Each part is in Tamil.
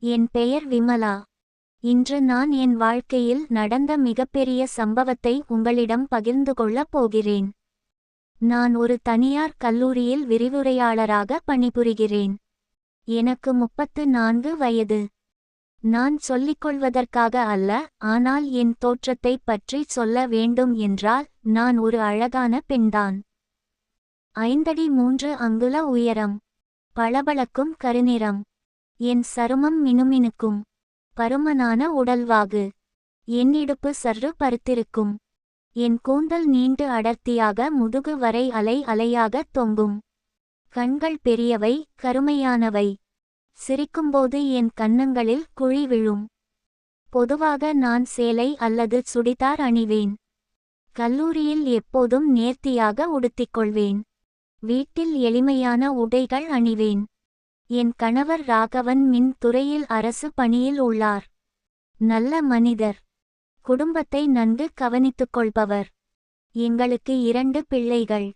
என் பெயர் விமலா. இன்று நான் என் வாழ்க்கையில் நடந்த மிகப்பெரிய சம்பவத்தை உங்களிடம் பகிர்ந்து கொள்ளப் போகிறேன். நான் ஒரு தனியார் கல்லூரியில் விரிவுரையாளராக பணிபுரிகிறேன். எனக்கு 34 வயது. நான் சொல்லிக்கொள்வதற்காக அல்ல, ஆனால் என் தோற்றத்தைப் பற்றி சொல்ல வேண்டும் என்றால் நான் ஒரு அழகான பெண்தான். 5 அடி 3 அங்குல உயரம், பளபளக்கும் கருநிறம், என் சருமம் மினுமினுக்கும், பருமனான உடல்வாகு, என் இடுப்பு சற்று பருத்திருக்கும், என் கூந்தல் நீண்டு அடர்த்தியாக முதுகு வரை அலை அலையாக தொங்கும், கண்கள் பெரியவை, கருமையானவை, சிரிக்கும்போது என் கன்னங்களில் குழி விழும். பொதுவாக நான் சேலை அல்லது சுடிதார் அணிவேன். கல்லூரியில் எப்போதும் நேர்த்தியாக உடுத்திக்கொள்வேன். வீட்டில் எளிமையான உடைகள் அணிவேன். என் கணவர் ராகவன் மின் துறையில் அரசு பணியில் உள்ளார். நல்ல மனிதர், குடும்பத்தை நன்கு கவனித்துக்கொள்பவர். எங்களுக்கு 2 பிள்ளைகள்,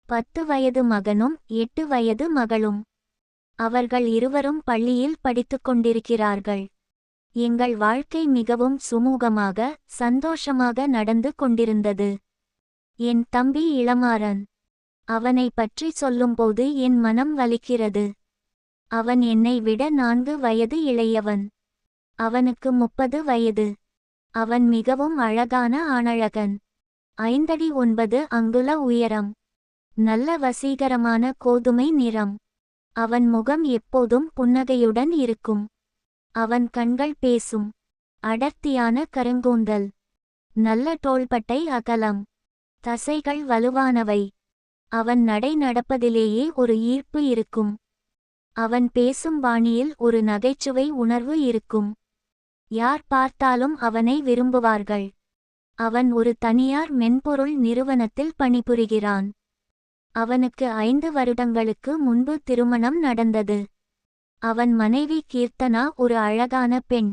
10 வயது மகனும் 8 வயது மகளும். அவர்கள் இருவரும் பள்ளியில் படித்துக்கொண்டிருக்கிறார்கள். எங்கள் வாழ்க்கை மிகவும் சுமூகமாக, சந்தோஷமாக நடந்து கொண்டிருந்தது. என் தம்பி இளமாறன். அவனை பற்றி சொல்லும்போது என் மனம் வலிக்கிறது. அவன் என்னை விட 4 வயது இளையவன். அவனுக்கு 30 வயது. அவன் மிகவும் அழகான ஆணழகன். 5 அடி 9 அங்குல உயரம், நல்ல வசீகரமான கோதுமை நிறம். அவன் முகம் எப்போதும் புன்னகையுடன் இருக்கும். அவன் கண்கள் பேசும். அடர்த்தியான கருங்கூந்தல், நல்ல தோள்பட்டை அகலம், தசைகள் வலுவானவை. அவன் நடை நடப்பதிலேயே ஒரு ஈர்ப்பு இருக்கும். அவன் பேசும் பாணியில் ஒரு நகைச்சுவை உணர்வு இருக்கும். யார் பார்த்தாலும் அவனை விரும்புவார்கள். அவன் ஒரு தனியார் மென்பொருள் நிறுவனத்தில் பணிபுரிகிறான். அவனுக்கு 5 வருடங்களுக்கு முன்பு திருமணம் நடந்தது. அவன் மனைவி கீர்த்தனா ஒரு அழகான பெண்.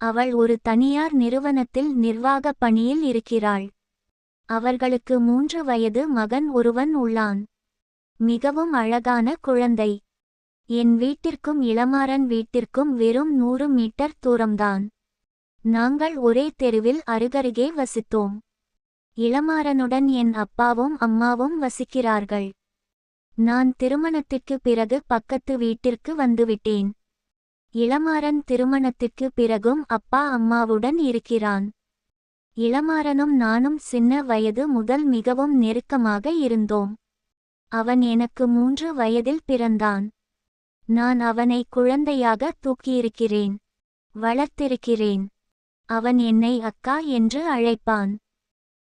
அவள் ஒரு தனியார் நிறுவனத்தில் நிர்வாக பணியில் இருக்கிறாள். அவர்களுக்கு 3 வயது மகன் ஒருவன் உள்ளான். மிகவும் அழகான குழந்தை. என் வீட்டிற்கும் இளமாறன் வீட்டிற்கும் வெறும் 100 மீட்டர் தூரம்தான். நாங்கள் ஒரே தெருவில் அருகருகே வசித்தோம். இளமாறனுடன் என் அப்பாவும் அம்மாவும் வசிக்கிறார்கள். நான் திருமணத்திற்கு பிறகு பக்கத்து வீட்டிற்கு வந்துவிட்டேன். இளமாறன் திருமணத்திற்கு பிறகும் அப்பா அம்மாவுடன் இருக்கிறான். இளமாறனும் நானும் சின்ன வயது முதல் மிகவும் நெருக்கமாக இருந்தோம். அவன் எனக்கு 3 வயதில் பிறந்தான். நான் அவனை குழந்தையாக தூக்கியிருக்கிறேன், வளர்த்திருக்கிறேன். அவன் என்னை அக்கா என்று அழைப்பான்.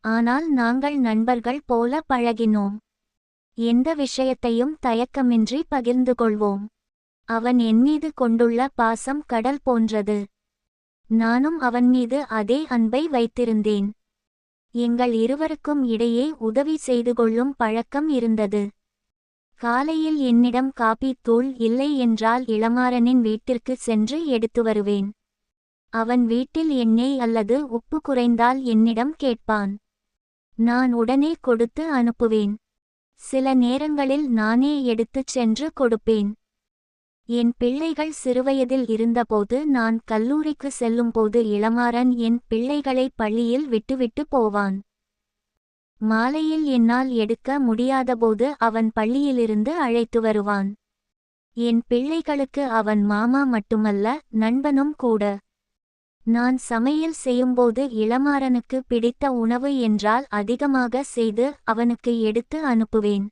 ஆனால் நாங்கள் நண்பர்கள் போல பழகினோம். எந்த விஷயத்தையும் தயக்கமின்றி பகிர்ந்து கொள்வோம். அவன் என்மீது கொண்டுள்ள பாசம் கடல் போன்றது. நானும் அவன் மீது அதே அன்பை வைத்திருந்தேன். எங்கள் இருவருக்கும் இடையே உதவி செய்து கொள்ளும் பழக்கம் இருந்தது. காலையில் என்னிடம் காபி தூள் இல்லை என்றால் இளமாறனின் வீட்டிற்கு சென்று எடுத்து வருவேன். அவன் வீட்டில் எண்ணெய் அல்லது உப்பு குறைந்தால் என்னிடம் கேட்பான். நான் உடனே கொடுத்து அனுப்புவேன். சில நேரங்களில் நானே எடுத்துச் சென்று கொடுப்பேன். என் பிள்ளைகள் சிறுவயதில் இருந்தபோது நான் கல்லூரிக்கு செல்லும்போது இளமாறன் என் பிள்ளைகளை பள்ளியில் விட்டுவிட்டு போவான். மாலையில் என்னால் எடுக்க முடியாதபோது அவன் பள்ளியிலிருந்து அழைத்து வருவான். என் பிள்ளைகளுக்கு அவன் மாமா மட்டுமல்ல, நண்பனும் கூட. நான் சமையல் செய்யும்போது இளமாறனுக்கு பிடித்த உணவு என்றால் அதிகமாக செய்து அவனுக்கு எடுத்து அனுப்புவேன்.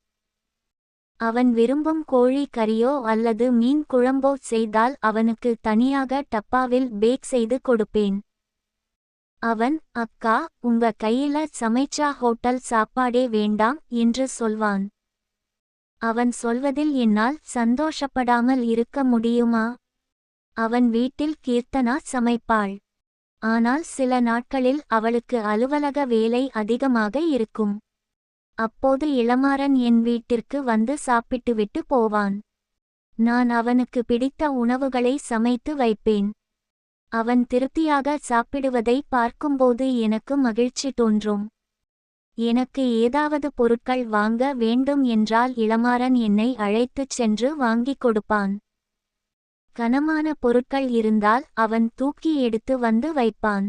அவன் விரும்பும் கோழி கறியோ அல்லது மீன் குழம்போ செய்தால் அவனுக்கு தனியாக டப்பாவில் பேக் செய்து கொடுப்பேன். அவன், அக்கா, உங்க கையில சமைச்சா ஹோட்டல் சாப்பாடே வேண்டாம் என்று சொல்வான். அவன் சொல்வதில் என்னால் சந்தோஷப்படாமல் இருக்க முடியுமா? அவன் வீட்டில் கீர்த்தனா சமைப்பாள். ஆனால் சில நாட்களில் அவளுக்கு அலுவலக வேலை அதிகமாக இருக்கும். அப்போது இளமாறன் என் வீட்டிற்கு வந்து சாப்பிட்டுவிட்டு போவான். நான் அவனுக்கு பிடித்த உணவுகளை சமைத்து வைப்பேன். அவன் திருப்தியாக சாப்பிடுவதை பார்க்கும்போது எனக்கு மகிழ்ச்சி தோன்றும். எனக்கு ஏதாவது பொருட்கள் வாங்க வேண்டும் என்றால் இளமாறன் என்னை அழைத்துச் சென்று வாங்கிக் கொடுப்பான். கனமான பொருட்கள் இருந்தால் அவன் தூக்கி எடுத்து வந்து வைப்பான்.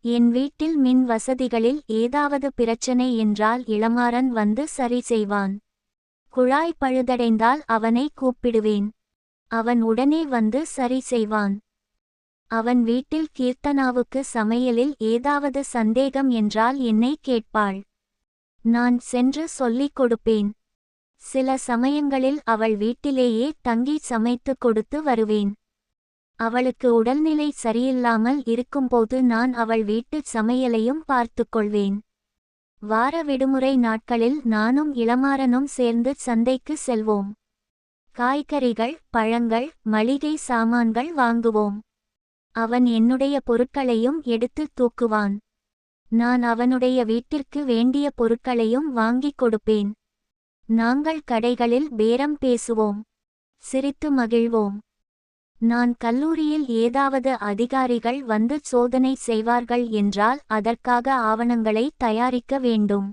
என் வீட்டில் மின் வசதிகளில் ஏதாவது பிரச்சனை என்றால் இளமாறன் வந்து சரி செய்வான். குழாய் பழுதடைந்தால் அவனை கூப்பிடுவேன். அவன் உடனே வந்து சரி செய்வான். அவன் வீட்டில் கீர்த்தனாவுக்கு சமையலில் ஏதாவது சந்தேகம் என்றால் என்னை கேட்பாள். நான் சென்று சொல்லிக் கொடுப்பேன். சில சமயங்களில் அவள் வீட்டிலேயே தங்கி சமைத்து கொடுத்து வருவேன். அவளுக்கு உடல்நிலை சரியில்லாமல் இருக்கும்போது நான் அவள் வீட்டு சமையலையும் பார்த்துக்கொள்வேன். வார விடுமுறை நாட்களில் நானும் இளமாறனும் சேர்ந்து சந்தைக்கு செல்வோம். காய்கறிகள், பழங்கள், மளிகை சாமான்கள் வாங்குவோம். அவன் என்னுடைய பொருட்களையும் எடுத்து தூக்குவான். நான் அவனுடைய வீட்டிற்கு வேண்டிய பொருட்களையும் வாங்கிக் கொடுப்பேன். நாங்கள் கடைகளில் பேரம் பேசுவோம். சிரித்து மகிழ்வோம். நான் கல்லூரியில் ஏதாவது அதிகாரிகள் வந்து சோதனை செய்வார்கள் என்றால் அதற்காக ஆவணங்களை தயாரிக்க வேண்டும்.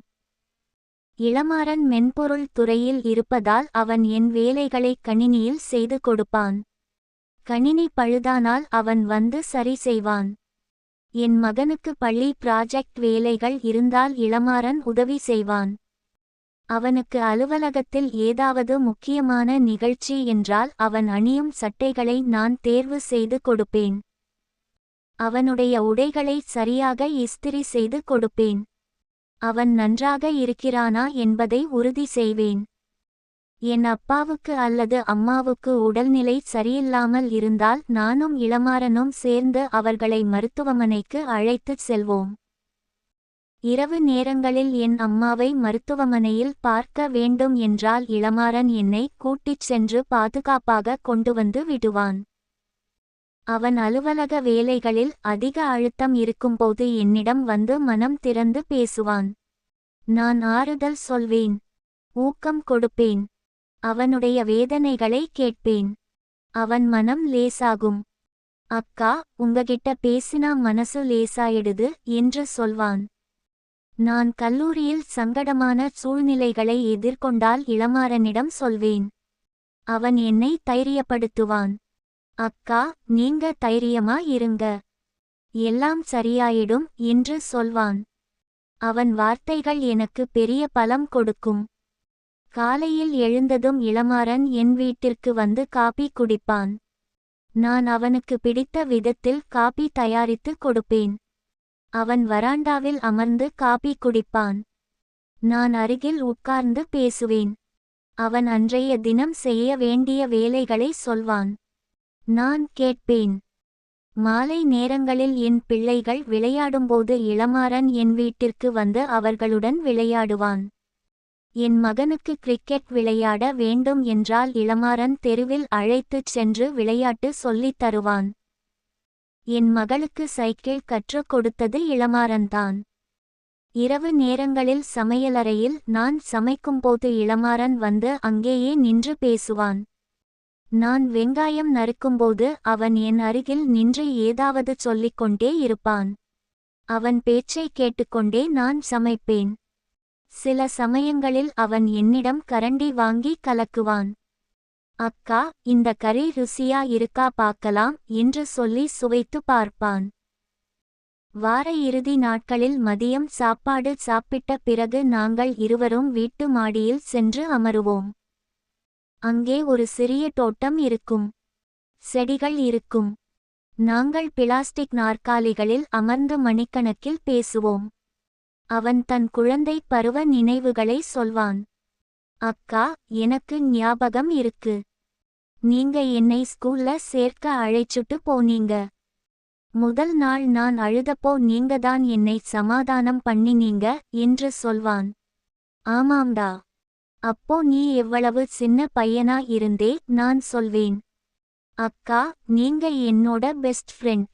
இளமாறன் மென்பொருள் துறையில் இருப்பதால் அவன் என் வேலைகளை கணினியில் செய்து கொடுப்பான். கணினி பழுதானால் அவன் வந்து சரி செய்வான். என் மகனுக்கு பள்ளி ப்ராஜெக்ட் வேலைகள் இருந்தால் இளமாறன் உதவி செய்வான். அவனுக்கு அலுவலகத்தில் ஏதாவது முக்கியமான நிகழ்ச்சி என்றால் அவன் அணியும் சட்டைகளை நான் தேர்வு செய்து கொடுப்பேன். அவனுடைய உடைகளை சரியாக இஸ்திரி செய்து கொடுப்பேன். அவன் நன்றாக இருக்கிறானா என்பதை உறுதி செய்வேன். என் அப்பாவுக்கு அல்லது அம்மாவுக்கு உடல்நிலை சரியில்லாமல் இருந்தால் நானும் இளமாறனும் சேர்ந்து அவர்களை மருத்துவமனைக்கு அழைத்துச் செல்வோம். இரவு நேரங்களில் என் அம்மாவை மருத்துவமனையில் பார்க்க வேண்டும் என்றால் இளமாறன் என்னை கூட்டிச் சென்று பாதுகாப்பாக கொண்டு வந்து விடுவான். அவன் அலுவலக வேலைகளில் அதிக அழுத்தம் இருக்கும்போது என்னிடம் வந்து மனம் திறந்து பேசுவான். நான் ஆறுதல் சொல்வேன். ஊக்கம் கொடுப்பேன். அவனுடைய வேதனைகளை கேட்பேன். அவன் மனம் லேசாகும். அக்கா, உங்ககிட்ட பேசினா மனசு லேசாயிடுது என்று சொல்வான். நான் கல்லூரியில் சங்கடமான சூழ்நிலைகளை எதிர்கொண்டால் இளமாறனிடம் சொல்வேன். அவன் என்னை தைரியப்படுத்துவான். அக்கா, நீங்க தைரியமா இருங்க, எல்லாம் சரியாயிடும் என்று சொல்வான். அவன் வார்த்தைகள் எனக்கு பெரிய பலம் கொடுக்கும். காலையில் எழுந்ததும் இளமாறன் என் வீட்டிற்கு வந்து காபி குடிப்பான். நான் அவனுக்கு பிடித்த விதத்தில் காபி தயாரித்து கொடுப்பேன். அவன் வராண்டாவில் அமர்ந்து காபி குடிப்பான். நான் அருகில் உட்கார்ந்து பேசுவேன். அவன் அன்றைய தினம் செய்ய வேண்டிய வேலைகளை சொல்வான். நான் கேட்பேன். மாலை நேரங்களில் என் பிள்ளைகள் விளையாடும்போது இளமாறன் என் வீட்டிற்கு வந்து அவர்களுடன் விளையாடுவான். என் மகனுக்கு கிரிக்கெட் விளையாட வேண்டும் என்றால் இளமாறன் தெருவில் அழைத்துச் சென்று விளையாட்டு சொல்லித் தருவான். என் மகளுக்கு சைக்கிள் கற்றுக் கொடுத்தது இளமாறன்தான். இரவு நேரங்களில் சமையலறையில் நான் சமைக்கும்போது இளமாறன் வந்து அங்கேயே நின்று பேசுவான். நான் வெங்காயம் நறுக்கும்போது அவன் என் அருகில் நின்று ஏதாவது சொல்லிக்கொண்டே இருப்பான். அவன் பேச்சை கேட்டுக்கொண்டே நான் சமைப்பேன். சில சமயங்களில் அவன் என்னிடம் கரண்டி வாங்கி கலக்குவான். அக்கா, இந்த கறி ருசியா இருக்கா பார்க்கலாம் என்று சொல்லி சுவைத்து பார்ப்பான். வார இறுதி நாட்களில் மதியம் சாப்பாடு சாப்பிட்ட பிறகு நாங்கள் இருவரும் வீட்டு மாடியில் சென்று அமருவோம். அங்கே ஒரு சிறிய தோட்டம் இருக்கும். செடிகள் இருக்கும். நாங்கள் பிளாஸ்டிக் நாற்காலிகளில் அமர்ந்து மணிக்கணக்கில் பேசுவோம். அவன் தன் குழந்தை பருவ நினைவுகளை சொல்வான். அக்கா, எனக்கு ஞாபகம் இருக்கு. நீங்க என்னை ஸ்கூல்ல சேர்க்க அழைச்சுட்டு போனீங்க. முதல் நாள் நான் அழுதப்போ நீங்கதான் என்னை சமாதானம் பண்ணினீங்க என்று சொல்வான். ஆமாம்டா. அப்போ நீ எவ்வளவு சின்ன பையனா இருந்தே நான் சொல்வேன். அக்கா, நீங்க என்னோட பெஸ்ட் ஃப்ரெண்ட்.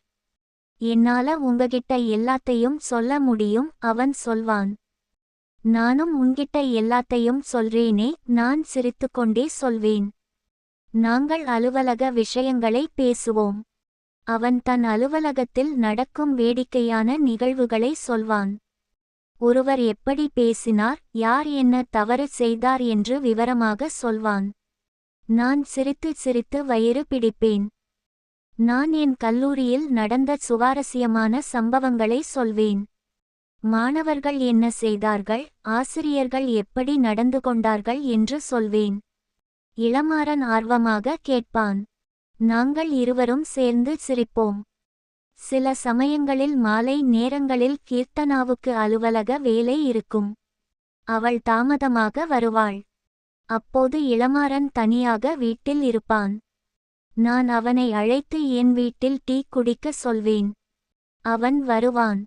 என்னால உங்ககிட்ட எல்லாத்தையும் சொல்ல முடியும் அவன் சொல்வான். நானும் உன்கிட்ட எல்லாத்தையும் சொல்றேனே நான் சிரித்துக்கொண்டே சொல்வேன். நாங்கள் அலுவலக விஷயங்களை பேசுவோம். அவன் தன் அலுவலகத்தில் நடக்கும் வேடிக்கையான நிகழ்வுகளை சொல்வான். ஒருவர் எப்படி பேசினார், யார் என்ன தவறு செய்தார் என்று விவரமாக சொல்வான். நான் சிரித்து சிரித்து வயிறு பிடிப்பேன். நான் என் கல்லூரியில் நடந்த சுவாரஸ்யமான சம்பவங்களை சொல்வேன். மாணவர்கள் என்ன செய்தார்கள், ஆசிரியர்கள் எப்படி நடந்து கொண்டார்கள் என்று சொல்வேன். இளமாறன் ஆர்வமாக கேட்பான். நாங்கள் இருவரும் சேர்ந்து சிரிப்போம். சில சமயங்களில் மாலை நேரங்களில் கீர்த்தனாவுக்கு அலுவலக வேலை இருக்கும். அவள் தாமதமாக வருவாள். அப்போது இளமாறன் தனியாக வீட்டில் இருப்பான். நான் அவனை அழைத்து என் வீட்டில் டீ குடிக்க சொல்வேன். அவன் வருவான்.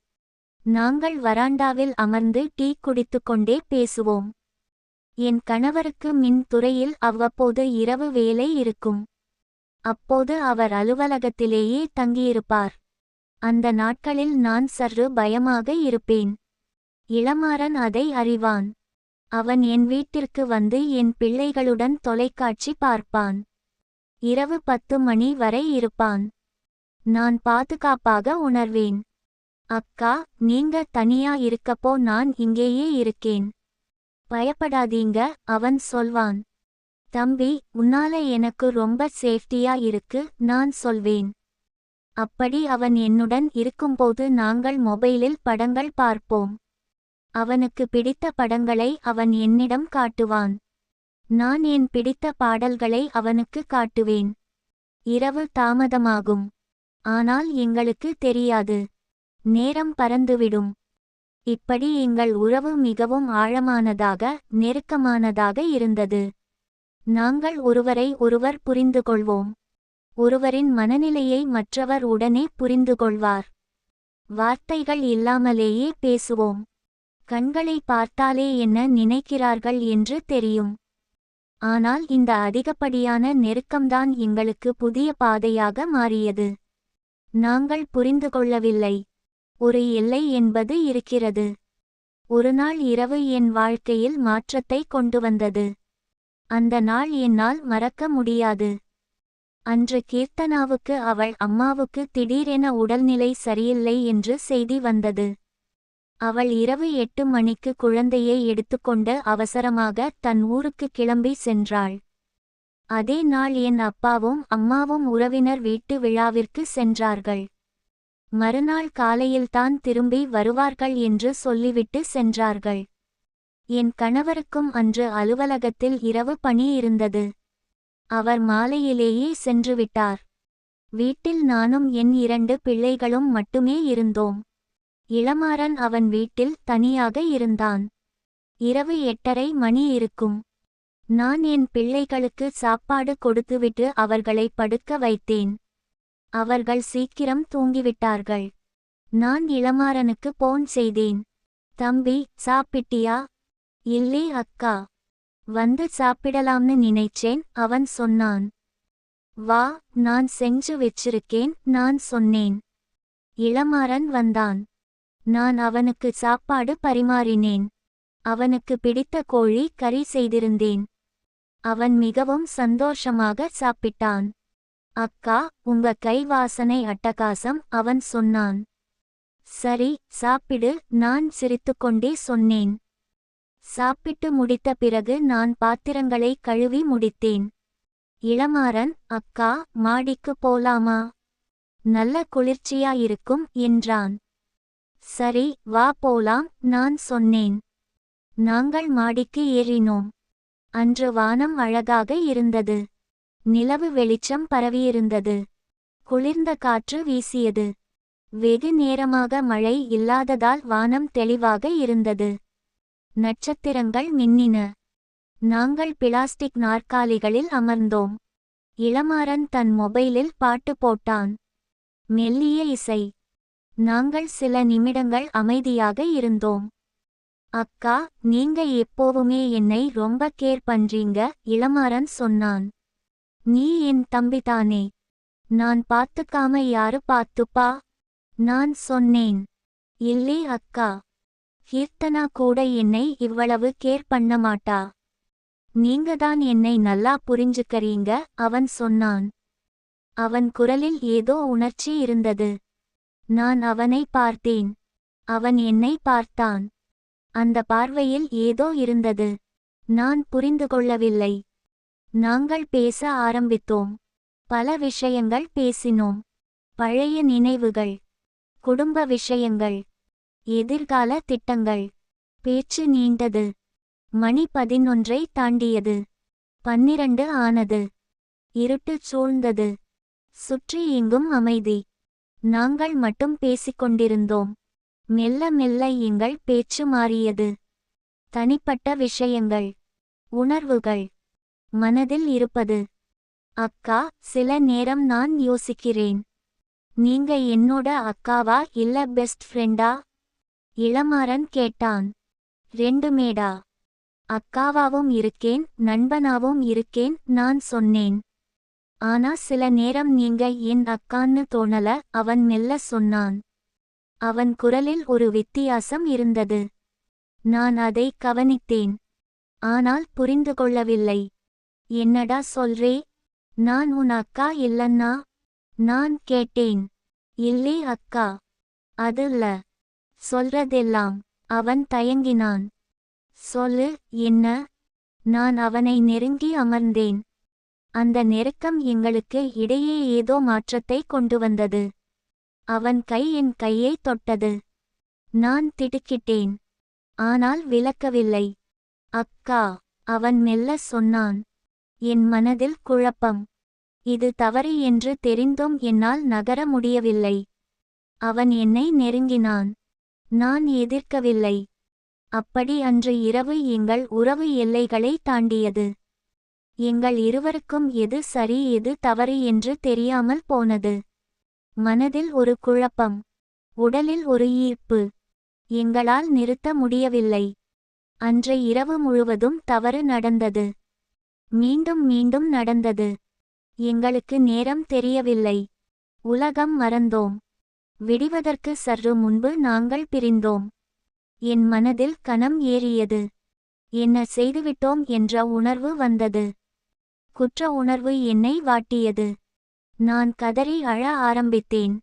நாங்கள் வராண்டாவில் அமர்ந்து டீ குடித்துக்கொண்டே பேசுவோம். என் கணவருக்கு மின் துறையில் அவ்வப்போது இரவு வேலை இருக்கும். அப்போது அவர் அலுவலகத்திலேயே தங்கியிருப்பார். அந்த நாட்களில் நான் சற்று பயமாக இருப்பேன். இளமாறன் அதை அறிவான். அவன் என் வீட்டிற்கு வந்து என் பிள்ளைகளுடன் தொலைக்காட்சி பார்ப்பான். இரவு 10 மணி வரை இருப்பான். நான் பாதுகாப்பாக உணர்வேன். அக்கா, நீங்க தனியா இருக்கப்போ நான் இங்கேயே இருக்கேன். பயப்படாதீங்க, அவன் சொல்வான். தம்பி, உன்னால எனக்கு ரொம்ப சேஃப்டியா இருக்கு, நான் சொல்வேன். அப்படி அவன் என்னுடன் இருக்கும்போது நாங்கள் மொபைலில் படங்கள் பார்ப்போம். அவனுக்கு பிடித்த படங்களை அவன் என்னிடம் காட்டுவான். நான் என் பிடித்த பாடல்களை அவனுக்கு காட்டுவேன். இரவு தாமதமாகும். ஆனால் எங்களுக்கு தெரியாது. நேரம் பறந்துவிடும். இப்படி எங்கள் உறவு மிகவும் ஆழமானதாக, நெருக்கமானதாக இருந்தது. நாங்கள் ஒருவரை ஒருவர் புரிந்துகொள்வோம். ஒருவரின் மனநிலையை மற்றவர் உடனே புரிந்துகொள்வார். வார்த்தைகள் இல்லாமலேயே பேசுவோம். கண்களை பார்த்தாலே என்ன நினைக்கிறார்கள் என்று தெரியும். ஆனால் இந்த அதிகப்படியான நெருக்கம்தான் எங்களுக்கு புதிய பாதையாக மாறியது. நாங்கள் புரிந்துகொள்ளவில்லை. ஒரு எல்லை என்பது இருக்கிறது. ஒருநாள் இரவு என் வாழ்க்கையில் மாற்றத்தை கொண்டு வந்தது. அந்த நாள் என்னால் மறக்க முடியாது. அன்று கீர்த்தனாவுக்கு அவள் அம்மாவுக்கு திடீரென உடல்நிலை சரியில்லை என்று செய்தி வந்தது. அவள் இரவு 8 மணிக்கு குழந்தையை எடுத்துக்கொண்டு அவசரமாக தன் ஊருக்கு கிளம்பி சென்றாள். அதே நாள் என் அப்பாவும் அம்மாவும் உறவினர் வீட்டு விழாவிற்கு சென்றார்கள். மறுநாள் காலையில்தான் திரும்பி வருவார்கள் என்று சொல்லிவிட்டு சென்றார்கள். என் கணவருக்கும் அன்று அலுவலகத்தில் இரவு பணி இருந்தது. அவர் மாலையிலேயே சென்றுவிட்டார். வீட்டில் நானும் என் 2 பிள்ளைகளும் மட்டுமே இருந்தோம். இளமாறன் அவன் வீட்டில் தனியாக இருந்தான். இரவு 8:30 மணி இருக்கும். நான் என் பிள்ளைகளுக்கு சாப்பாடு கொடுத்துவிட்டு அவர்களை படுக்க வைத்தேன். அவர்கள் சீக்கிரம் தூங்கிவிட்டார்கள். நான் இளமாறனுக்கு போன் செய்தேன். தம்பி, சாப்பிட்டியா? இல்லே அக்கா, வந்து சாப்பிடலாம்னு நினைச்சேன், அவன் சொன்னான். வா, நான் செஞ்சு வச்சிருக்கேன், நான் சொன்னேன். இளமாறன் வந்தான். நான் அவனுக்கு சாப்பாடு பரிமாறினேன். அவனுக்கு பிடித்த கோழி கறி செய்திருந்தேன். அவன் மிகவும் சந்தோஷமாக சாப்பிட்டான். அக்கா, உங்க கை வாசனை அட்டகாசம், அவன் சொன்னான். சரி, சாப்பிடு, நான் சிரித்துக்கொண்டே சொன்னேன். சாப்பிட்டு முடித்த பிறகு நான் பாத்திரங்களை கழுவி முடித்தேன். இளமாறன், அக்கா, மாடிக்கு போலாமா? நல்ல குளிர்ச்சியா இருக்கும் என்றான். சரி, வா போலாம், நான் சொன்னேன். நாங்கள் மாடிக்கு ஏறினோம். அன்று வானம் அழகாக இருந்தது. நிலவு வெளிச்சம் பரவியிருந்தது. குளிர்ந்த காற்று வீசியது. வெகு நேரமாக மழை இல்லாததால் வானம் தெளிவாக இருந்தது. நட்சத்திரங்கள் மின்னின. நாங்கள் பிளாஸ்டிக் நாற்காலிகளில் அமர்ந்தோம். இளமாறன் தன் மொபைலில் பாட்டு போட்டான். மெல்லிய இசை. நாங்கள் சில நிமிடங்கள் அமைதியாக இருந்தோம். அக்கா, நீங்க எப்போவுமே என்னை ரொம்ப கேர் பண்றீங்க, இளமாறன் சொன்னான். நீ என் தம்பிதானே. நான் பார்த்துக்காம யாரு பார்த்துப்பா? நான் சொன்னேன். இல்லே அக்கா, கீர்த்தனா கூட என்னை இவ்வளவு கேர் பண்ண மாட்டா. நீங்கதான் என்னை நல்லா புரிஞ்சுக்கறீங்க, அவன் சொன்னான். அவன் குரலில் ஏதோ உணர்ச்சி இருந்தது. நான் அவனை பார்த்தேன். அவன் என்னை பார்த்தான். அந்த பார்வையில் ஏதோ இருந்தது. நான் புரிந்து கொள்ளவில்லை. நாங்கள் பேச ஆரம்பித்தோம். பல விஷயங்கள் பேசினோம். பழைய நினைவுகள், குடும்ப விஷயங்கள், எதிர்கால திட்டங்கள். பேச்சு நீண்டது. மணி 11ஐ தாண்டியது. 12 ஆனது. இருட்டு சூழ்ந்தது. சுற்றி எங்கும் அமைதி. நாங்கள் மட்டும் பேசிக்கொண்டிருந்தோம். மெல்ல மெல்ல எங்கள் பேச்சு மாறியது. தனிப்பட்ட விஷயங்கள், உணர்வுகள், மனதில் இருப்பது. அக்கா, சில நேரம் நான் யோசிக்கிறேன், நீங்க என்னோட அக்காவா இல்ல பெஸ்ட் ஃப்ரெண்டா? இளமாறன் கேட்டான். ரெண்டுமேடா. அக்காவாவும் இருக்கேன், நண்பனாவும் இருக்கேன், நான் சொன்னேன். ஆனா சில நேரம் நீங்க என் அக்கான்னு தோணல, அவன் மெல்ல சொன்னான். அவன் குரலில் ஒரு வித்தியாசம் இருந்தது. நான் அதை கவனித்தேன். ஆனால் புரிந்து கொள்ளவில்லை. என்னடா சொல்றே? நான் உன் அக்கா இல்லன்னா? நான் கேட்டேன். இல்லே அக்கா. அதுல்ல. சொல்றதெல்லாம். அவன் தயங்கினான். சொல்லு, என்ன? நான் அவனை நெருங்கி அமர்ந்தேன். அந்த நெருக்கம் எங்களுக்கு இடையே ஏதோ மாற்றத்தை கொண்டு வந்தது. அவன் கை என் கையை தொட்டது. நான் திடுக்கிட்டேன். ஆனால் விலக்கவில்லை. அக்கா, அவன் மெல்ல சொன்னான். என் மனதில் குழப்பம். இது தவறு என்று தெரிந்தும் என்னால் நகர முடியவில்லை. அவன் என்னை நெருங்கினான். நான் எதிர்க்கவில்லை. அப்படி அன்று இரவு எங்கள் உறவு எல்லைகளை தாண்டியது. எங்கள் இருவருக்கும் எது சரி எது தவறு என்று தெரியாமல் போனது. மனதில் ஒரு குழப்பம். உடலில் ஒரு ஈர்ப்பு. எங்களால் நிறுத்த முடியவில்லை. அன்றைய இரவு முழுவதும் தவறு நடந்தது. மீண்டும் மீண்டும் நடந்தது. எங்களுக்கு நேரம் தெரியவில்லை. உலகம் மறந்தோம். விடிவதற்கு சற்று முன்பு நாங்கள் பிரிந்தோம். என் மனதில் கனம் ஏறியது. என்ன செய்துவிட்டோம் என்ற உணர்வு வந்தது. குற்ற உணர்வு என்னை வாட்டியது. நான் கதறி அழ ஆரம்பித்தேன்.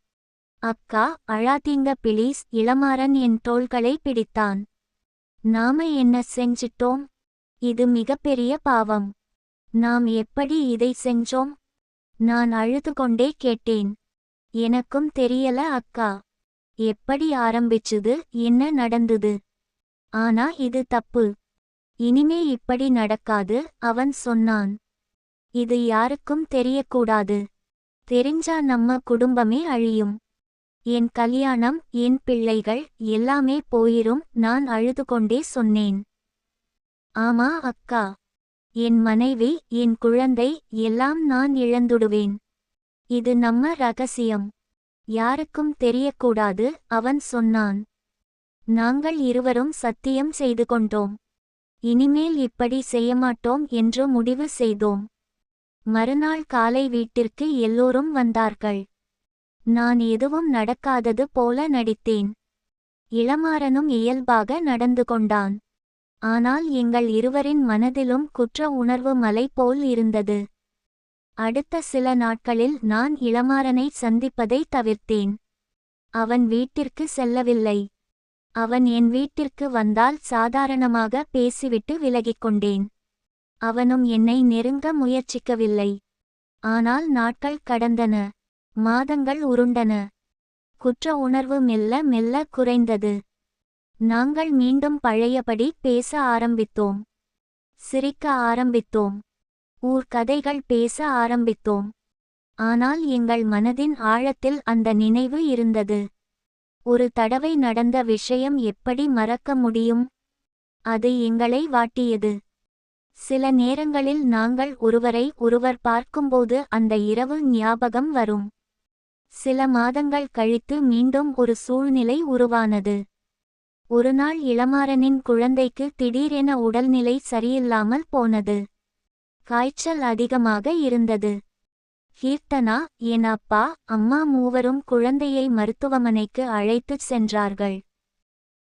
அக்கா, அழாதீங்க பிளீஸ். இளமாறன் என் தோள்களை பிடித்தான். நாம என்ன செஞ்சிட்டோம்? இது மிகப்பெரிய பாவம். நாம் எப்படி இதை செஞ்சோம்? நான் அழுதுகொண்டே கேட்டேன். எனக்கும் தெரியல அக்கா. எப்படி ஆரம்பிச்சுது, என்ன நடந்தது? ஆனா இது தப்பு. இனிமே இப்படி நடக்காது, அவன் சொன்னான். இது யாருக்கும் தெரியக்கூடாது. தெரிஞ்சா நம்ம குடும்பமே அழியும். என் கல்யாணம், என் பிள்ளைகள் எல்லாமே போயிரும். நான் அழுதுகொண்டே சொன்னேன். ஆமா அக்கா. என் மனைவி, என் குழந்தை எல்லாம் நான் இழந்துடுவேன். இது நம்ம ரகசியம். யாருக்கும் தெரியக்கூடாது, அவன் சொன்னான். நாங்கள் இருவரும் சத்தியம் செய்து கொண்டோம். இனிமேல் இப்படி செய்யமாட்டோம் என்று முடிவு செய்தோம். மறுநாள் காலை வீட்டிற்கு எல்லோரும் வந்தார்கள். நான் எதுவும் நடக்காதது போல நடித்தேன். இளமாறனும் இயல்பாக நடந்து கொண்டான். ஆனால் எங்கள் இருவரின் மனதிலும் குற்ற உணர்வு மலை போல் இருந்தது. அடுத்த சில நாட்களில் நான் இளமாறனை சந்திப்பதை தவிர்த்தேன். அவன் வீட்டிற்கு செல்லவில்லை. அவன் என் வீட்டிற்கு வந்தால் சாதாரணமாக பேசிவிட்டு விலகிக்கொண்டேன். அவனும் என்னை நெருங்க முயற்சிக்கவில்லை. ஆனால் நாட்கள் கடந்தன. மாதங்கள் உருண்டன. குற்ற உணர்வு மெல்ல மெல்ல குறைந்தது. நாங்கள் மீண்டும் பழையபடி பேச ஆரம்பித்தோம். சிரிக்க ஆரம்பித்தோம். ஊர் கதைகள் பேச ஆரம்பித்தோம். ஆனால் எங்கள் மனதின் ஆழத்தில் அந்த நினைவு இருந்தது. ஒரு தடவை நடந்த விஷயம் எப்படி மறக்க முடியும்? அது எங்களை வாட்டியது. சில நேரங்களில் நாங்கள் ஒருவரை ஒருவர் பார்க்கும்போது அந்த இரவு ஞாபகம் வரும். சில மாதங்கள் கழித்து மீண்டும் ஒரு சூழ்நிலை உருவானது. ஒருநாள் இளமாறனின் குழந்தைக்கு திடீரென உடல்நிலை சரியில்லாமல் போனது. காய்ச்சல் அதிகமாக இருந்தது. கீர்த்தனா, என் அப்பா, அம்மா மூவரும் குழந்தையை மருத்துவமனைக்கு அழைத்துச் சென்றார்கள்.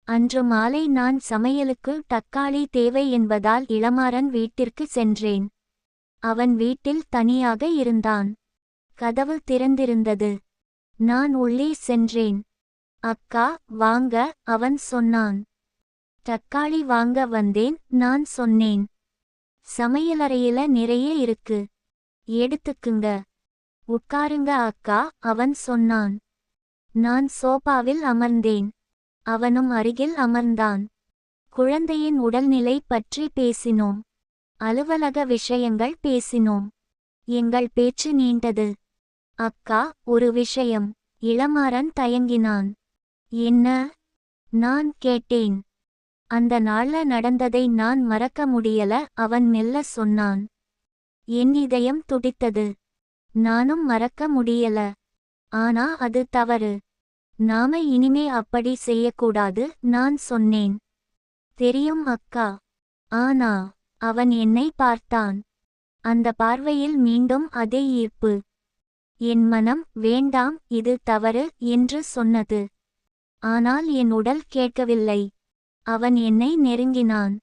அன்று மாலை நான் சமையலுக்கு தக்காளி தேவை என்பதால் இளமாறன் வீட்டிற்கு சென்றேன். அவன் வீட்டில் தனியாக இருந்தான். கதவு திறந்திருந்தது. நான் உள்ளே சென்றேன். அக்கா, வாங்க, அவன் சொன்னான். தக்காளி வாங்க வந்தேன், நான் சொன்னேன். சமையலறையில நிறைய இருக்கு. எடுத்துக்குங்க. உட்காருங்க அக்கா, அவன் சொன்னான். நான் சோபாவில் அமர்ந்தேன். அவனும் அருகில் அமர்ந்தான். குழந்தையின் உடல்நிலை பற்றி பேசினோம். அலுவலக விஷயங்கள் பேசினோம். எங்கள் பேச்சு நீண்டது. அக்கா, ஒரு விஷயம். இளமாறன் தயங்கினான். என்ன? நான் கேட்டேன். அந்த நாள்ல நடந்ததை நான் மறக்க முடியல, அவன் மெல்ல சொன்னான். என் இதயம் துடித்தது. நானும் மறக்க முடியல. ஆனா அது தவறு. நாம இனிமே அப்படி செய்யக்கூடாது, நான் சொன்னேன். தெரியும் அக்கா. ஆனா. அவன் என்னை பார்த்தான். அந்த பார்வையில் மீண்டும் அதே ஈர்ப்பு. என் மனம் வேண்டாம், இது தவறு என்று சொன்னது. ஆனால் என் உடல் கேட்கவில்லை. அவன் என்னை நெருங்கினான்.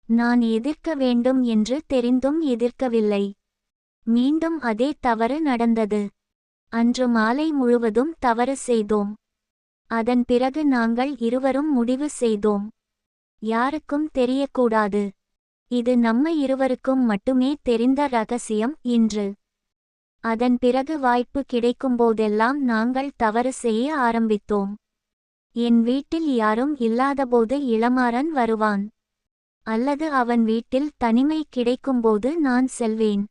நான் எதிர்க்க வேண்டும் என்று தெரிந்தும் எதிர்க்கவில்லை. மீண்டும் அதே தவறு நடந்தது. அன்று மாலை முழுவதும் தவறு செய்தோம். அதன் பிறகு நாங்கள் இருவரும் முடிவு செய்தோம். யாருக்கும் தெரியக்கூடாது. இது நம்ம இருவருக்கும் மட்டுமே தெரிந்த ரகசியம் இன்று. அதன் பிறகு வாய்ப்பு கிடைக்கும்போதெல்லாம் நாங்கள் தவறு செய்ய ஆரம்பித்தோம். என் வீட்டில் யாரும் இல்லாதபோது இளமாறன் வருவான். அல்லது அவன் வீட்டில் தனிமை கிடைக்கும்போது நான் செல்வேன்.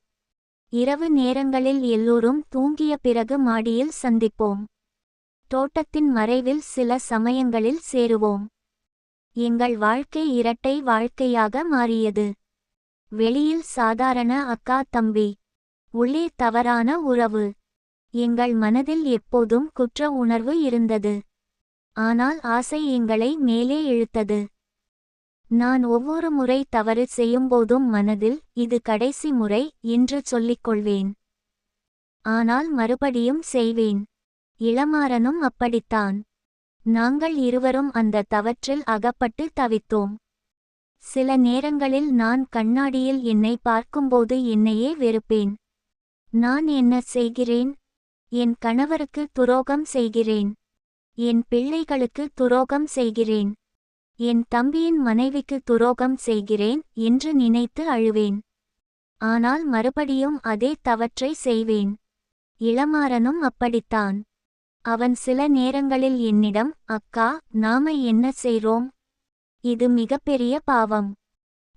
இரவு நேரங்களில் எல்லோரும் தூங்கிய பிறகு மாடியில் சந்திப்போம். தோட்டத்தின் மறைவில் சில சமயங்களில் சேருவோம். எங்கள் வாழ்க்கை இரட்டை வாழ்க்கையாக மாறியது. வெளியில் சாதாரண அக்கா தம்பி. உள்ளே தவறான உறவு. எங்கள் மனதில் எப்போதும் குற்ற உணர்வு இருந்தது. ஆனால் ஆசை எங்களை மேலே இழுத்தது. நான் ஒவ்வொரு முறை தவறு செய்யும்போதும் மனதில் இது கடைசி முறை என்று சொல்லிக்கொள்வேன். ஆனால் மறுபடியும் செய்வேன். இளமாறனும் அப்படித்தான். நாங்கள் இருவரும் அந்த தவற்றில் அகப்பட்டு தவித்தோம். சில நேரங்களில் நான் கண்ணாடியில் என்னை பார்க்கும்போது என்னையே வெறுப்பேன். நான் என்ன செய்கிறேன்? என் கணவருக்கு துரோகம் செய்கிறேன். என் பிள்ளைகளுக்கு துரோகம் செய்கிறேன். என் தம்பியின் மனைவிக்கு துரோகம் செய்கிறேன் என்று நினைத்து அழுவேன். ஆனால் மறுபடியும் அதே தவற்றை செய்வேன். இளமாறனும் அப்படித்தான். அவன் சில நேரங்களில் என்னிடம், அக்கா, நாம என்ன செய்றோம்? இது மிகப்பெரிய பாவம்.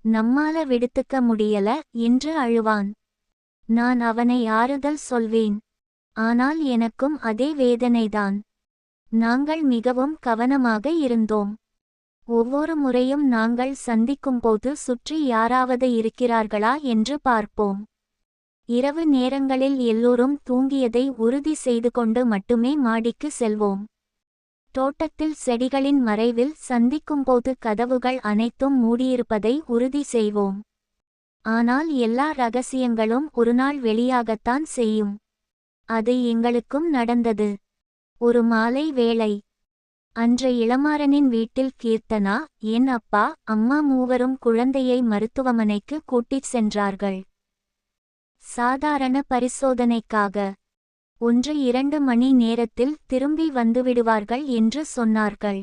நம்மால விடுத்துக்க முடியல என்று அழுவான். நான் அவனை ஆறுதல் சொல்வேன். ஆனால் எனக்கும் அதே வேதனைதான். நாங்கள் மிகவும் கவனமாக இருந்தோம். ஒவ்வொரு முறையும் நாங்கள் சந்திக்கும்போது சுற்றி யாராவது இருக்கிறார்களா என்று பார்ப்போம். இரவு நேரங்களில் எல்லோரும் தூங்கியதை உறுதி செய்து கொண்டு மட்டுமே மாடிக்கு செல்வோம். தோட்டத்தில் செடிகளின் மறைவில் சந்திக்கும்போது கதவுகள் அனைத்தும் மூடியிருப்பதை உறுதி செய்வோம். ஆனால் எல்லா ரகசியங்களும் ஒருநாள் வெளியாகத்தான் செய்யும். அது எங்களுக்கும் நடந்தது. ஒரு மாலை வேளை. அன்று இளமாறனின் வீட்டில் கீர்த்தனா, என் அப்பா, அம்மா மூவரும் குழந்தையை மருத்துவமனைக்கு கூட்டிச் சென்றார்கள். சாதாரண பரிசோதனைக்காக. 1-2 மணி நேரத்தில் திரும்பி வந்துவிடுவார்கள் என்று சொன்னார்கள்.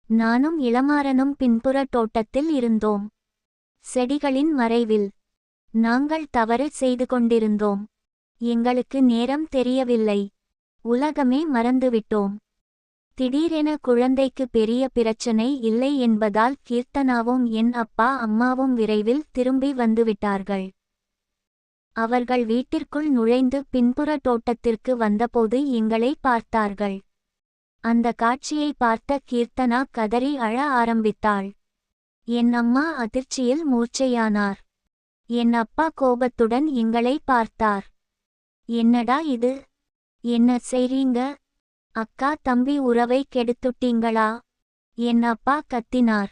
நானும் இளமாறனும் பின்புற தோட்டத்தில் இருந்தோம். செடிகளின் மறைவில். நாங்கள் தவறு செய்து கொண்டிருந்தோம். எங்களுக்கு நேரம் தெரியவில்லை. உலகமே மறந்துவிட்டோம். திடீரென குழந்தைக்கு பெரிய பிரச்சனை இல்லை என்பதால் கீர்த்தனாவும் என் அப்பா அம்மாவும் விரைவில் திரும்பி வந்துவிட்டார்கள். அவர்கள் வீட்டிற்குள் நுழைந்து பின்புற தோட்டத்திற்கு வந்தபோது எங்களை பார்த்தார்கள். அந்த காட்சியை பார்த்த கீர்த்தனா கதறி அழ ஆரம்பித்தாள். என் அம்மா அதிர்ச்சியில் மூர்ச்சையானார். என் அப்பா கோபத்துடன் எங்களை பார்த்தார். என்னடா இது? என்ன செய்றீங்க? அக்கா தம்பி உறவை கெடுத்துட்டீங்களா? என் அப்பா கத்தினார்.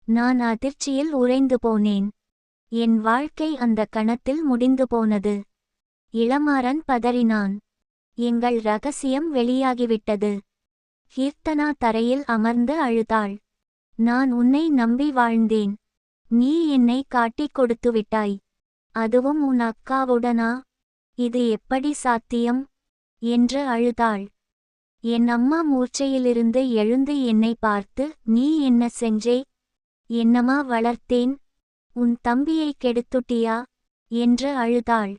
நான் அதிர்ச்சியில் உறைந்து போனேன். என் வாழ்க்கை அந்த கணத்தில் முடிந்து போனது. இளமாறன் பதறினான். எங்கள் ரகசியம் வெளியாகிவிட்டது. கீர்த்தனா தரையில் அமர்ந்து அழுதாள். நான் உன்னை நம்பி வாழ்ந்தேன். நீ என்னை காட்டிக் கொடுத்துவிட்டாய். அதுவும் உன் அக்காவுடனா? இது எப்படி சாத்தியம்? என்று அழுதாள். என் அம்மா மூர்ச்சையிலிருந்து எழுந்து என்னை பார்த்து, நீ என்ன செஞ்சே? என்னமா வளர்த்தேன்? உன் தம்பியை கெடுத்துட்டியா என்று அழுதாள்.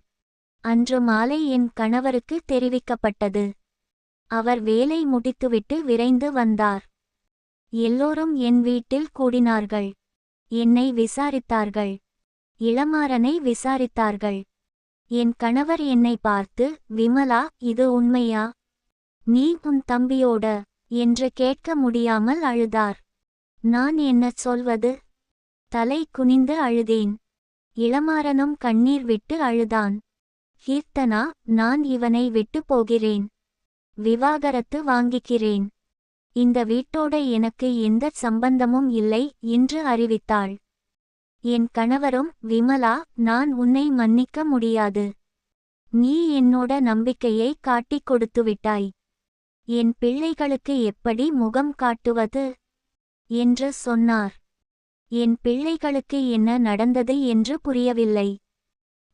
அன்று மாலை என் கணவருக்கு தெரிவிக்கப்பட்டது. அவர் வேலை முடித்துவிட்டு விரைந்து வந்தார். எல்லோரும் என் வீட்டில் கூடினார்கள். என்னை விசாரித்தார்கள். இளமாறனை விசாரித்தார்கள். என் கணவர் என்னை பார்த்து, விமலா, இது உண்மையா? நீ உன் தம்பியோட என்று கேட்க முடியாமல் அழுதார். நான் என்ன சொல்வது? தலை குனிந்து அழுதேன். இளமாறனும் கண்ணீர் விட்டு அழுதான். கீர்த்தனா, நான் இவனை விட்டு போகிறேன். விவாகரத்து வாங்கிக்கிறேன். இந்த வீட்டோட எனக்கு எந்த சம்பந்தமும் இல்லை என்று அறிவித்தாள். என் கணவரும், விமலா, நான் உன்னை மன்னிக்க முடியாது. நீ என்னோட நம்பிக்கையை காட்டிக் கொடுத்துவிட்டாய். என் பிள்ளைகளுக்கு எப்படி முகம் காட்டுவது என்று சொன்னார். என் பிள்ளைகளுக்கு என்ன நடந்தது என்று புரியவில்லை.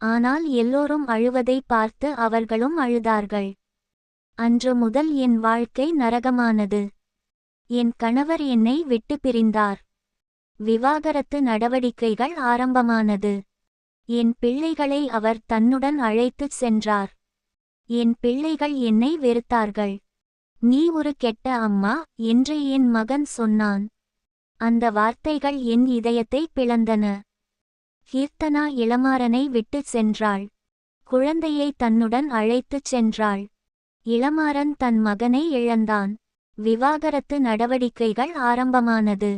ஆனால் எல்லோரும் அழுவதை பார்த்து அவர்களும் அழுதார்கள். அன்று முதல் என் வாழ்க்கை நரகமானது. என் கணவர் என்னை விட்டு பிரிந்தார். விவாகரத்து நடவடிக்கைகள் ஆரம்பமானது. என் பிள்ளைகளை அவர் தன்னுடன் அழைத்துச் சென்றார். என் பிள்ளைகள் என்னை வெறுத்தார்கள். நீ ஒரு கெட்ட அம்மா என்று என் மகன் சொன்னான். அந்த வார்த்தைகள் என் இதயத்தை பிளந்தன. கீர்த்தனா இளமாறனை விட்டுச் சென்றாள். குழந்தையை தன்னுடன் அழைத்துச் சென்றாள். இளமாறன் தன் மகனை இழந்தான். விவாகரத்து நடவடிக்கைகள் ஆரம்பமானது.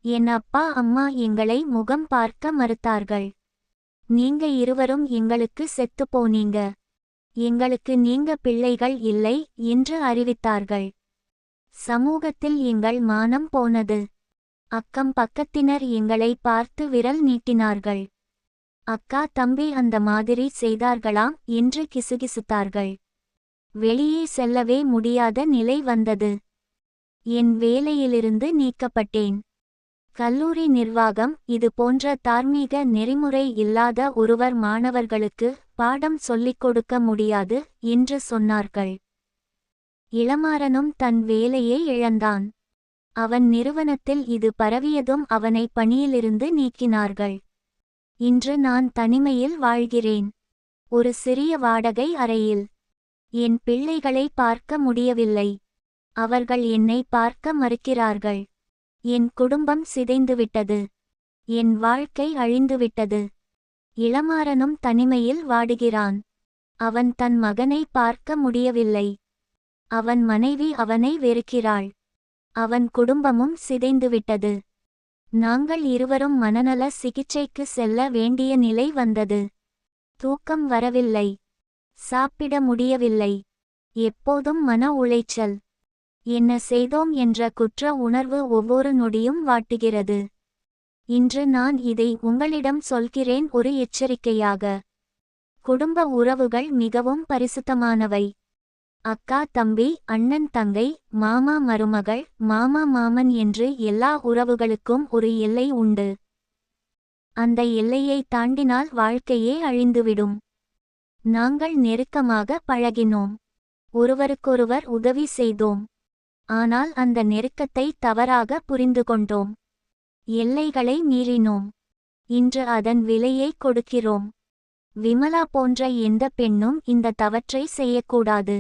என் அப்பா அம்மா எங்களை முகம் பார்க்க மறுத்தார்கள். நீங்க இருவரும் எங்களுக்கு செத்துப் போனீங்க. எங்களுக்கு நீங்க பிள்ளைகள் இல்லை என்று அறிவித்தார்கள். சமூகத்தில் எங்கள் மானம் போனது. அக்கம் பக்கத்தினர் எங்களை பார்த்து விரல் நீட்டினார்கள். அக்கா தம்பி அந்த மாதிரி செய்தார்களாம் என்று கிசுகிசுத்தார்கள். வெளியே செல்லவே முடியாத நிலை வந்தது. என் வேலையிலிருந்து நீக்கப்பட்டேன். கல்லூரி நிர்வாகம் இது போன்ற தார்மீக நெறிமுறை இல்லாத ஒருவர் மாணவர்களுக்கு பாடம் சொல்லிக் கொடுக்க முடியாது என்று சொன்னார்கள். இளமாறனும் தன் வேலையை இழந்தான். அவன் நிறுவனத்தில் இது பரவியதும் அவனை பணியிலிருந்து நீக்கினார்கள். இன்று நான் தனிமையில் வாழ்கிறேன். ஒரு சிறிய வாடகை அறையில். என் பிள்ளைகளை பார்க்க முடியவில்லை. அவர்கள் என்னை பார்க்க மறுக்கிறார்கள். என் குடும்பம் சிதைந்துவிட்டது. என் வாழ்க்கை அழிந்துவிட்டது. இளமாறனும் தனிமையில் வாடுகிறான். அவன் தன் மகனை பார்க்க முடியவில்லை. அவன் மனைவி அவனை வெறுக்கிறாள். அவன் குடும்பமும் சிதைந்துவிட்டது. நாங்கள் இருவரும் மனநல சிகிச்சைக்கு செல்ல வேண்டிய நிலை வந்தது. தூக்கம் வரவில்லை. சாப்பிட முடியவில்லை. எப்போதும் மன உளைச்சல். என்ன செய்தோம் என்ற குற்ற உணர்வு ஒவ்வொரு நொடியும் வாட்டுகிறது. இன்று நான் இதை உங்களிடம் சொல்கிறேன் ஒரு எச்சரிக்கையாக. குடும்ப உறவுகள் மிகவும் பரிசுத்தமானவை. அக்கா தம்பி, அண்ணன் தங்கை, மாமா மருமகள், மாமா மாமன் என்று எல்லா உறவுகளுக்கும் ஒரு எல்லை உண்டு. அந்த எல்லையை தாண்டினால் வாழ்க்கையே அழிந்துவிடும். நாங்கள் நெருக்கமாக பழகினோம். ஒருவருக்கொருவர் உதவி செய்தோம். ஆனால் அந்த நெருக்கத்தை தவறாக புரிந்து கொண்டோம். எல்லைகளை மீறினோம். இன்று அதன் விலையை கொடுக்கிறோம். விமலா போன்ற எந்த பெண்ணும் இந்த தவற்றை செய்யக்கூடாது.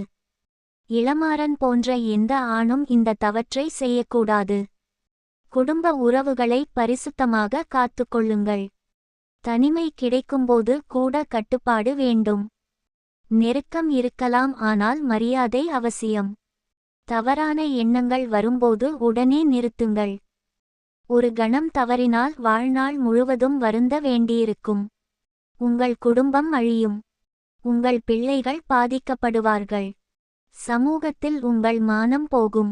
இளமாறன் போன்ற எந்த ஆணும் இந்த தவற்றை செய்யக்கூடாது. குடும்ப உறவுகளை பரிசுத்தமாக காத்துக்கொள்ளுங்கள். தனிமை கிடைக்கும்போது கூட கட்டுப்பாடு வேண்டும். நெருக்கம் இருக்கலாம், ஆனால் மரியாதை அவசியம். தவறான எண்ணங்கள் வரும்போது உடனே நிறுத்துங்கள். ஒரு கணம் தவறினால் வாழ்நாள் முழுவதும் வருந்த வேண்டியிருக்கும். உங்கள் குடும்பம் அழியும். உங்கள் பிள்ளைகள் பாதிக்கப்படுவார்கள். சமூகத்தில் உங்கள் மானம் போகும்.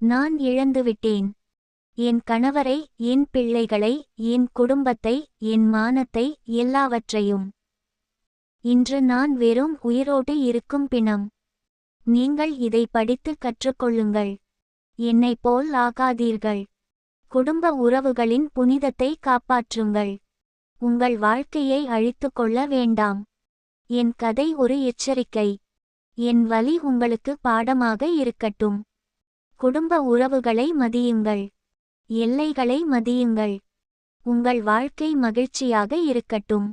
நான் இழந்துவிட்டேன். என் கணவரை, என் பிள்ளைகளை, என் குடும்பத்தை, என் மானத்தை, எல்லாவற்றையும். இன்று நான் வெறும் உயிரோடு இருக்கும் பிணம். நீங்கள் இதை படித்து கற்றுக்கொள்ளுங்கள். என்னைப் போல் ஆகாதீர்கள். குடும்ப உறவுகளின் புனிதத்தை காப்பாற்றுங்கள். உங்கள் வாழ்க்கையை அழித்துக்கொள்ள வேண்டாம். என் கதை ஒரு எச்சரிக்கை. என் வலி உங்களுக்கு பாடமாக இருக்கட்டும். குடும்ப உறவுகளை மதியுங்கள். எல்லைகளை மதியுங்கள். உங்கள் வாழ்க்கை மகிழ்ச்சியாக இருக்கட்டும்.